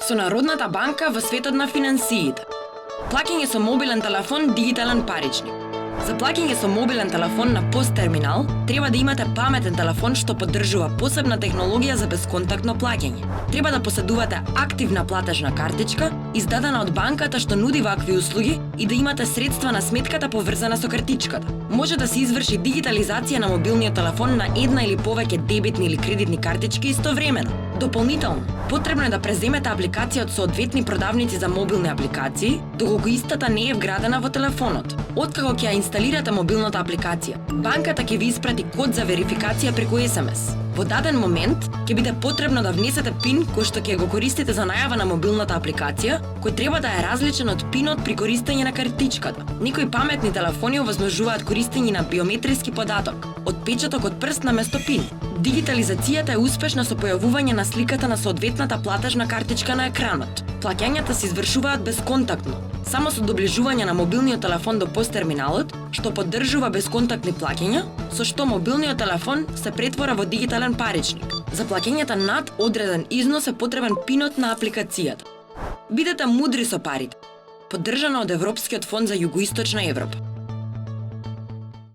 Со Народната банка во светот на финансиите. Плаќање со мобилен телефон, дигитален паричник. За плаќање со мобилен телефон на посттерминал треба да имате паметен телефон што поддржува посебна технологија за бесконтактно плаќање. Треба да поседувате активна платежна картичка, издадена од банката што нуди вакви услуги и да имате средства на сметката поврзана со картичката. Може да се изврши дигитализација на мобилниот телефон на една или повеќе дебитни или кредитни картички истовремено. Дополнително, потребно е да преземете апликација од соодветни продавници за мобилни апликации, доколку истата не е вградена во телефонот. Откако ќе ја инсталирате мобилната апликација, банката ќе ви испрати код за верификација преку SMS. Во даден момент ќе биде потребно да внесете пин кој што ќе го користите за најава на мобилната апликација, кој треба да е различен од пинот при користење на картичката. Некои паметни телефони овозможуваат користење на биометриски податок, отпечаток од прст наместо пин. Дигитализацијата е успешна со појавување на сликата на соодветната платежна картичка на екранот. Плаќањата се извршуваат безконтактно, само со доближување на мобилниот телефон до посттерминалот, што поддржува безконтактни плаќања, со што мобилниот телефон се претвора во дигитален паричник. За плаќањата над одреден износ е потребен пинот на апликацијата. Бидете мудри со парите. Поддржано од Европскиот фонд за Југоисточна Европа.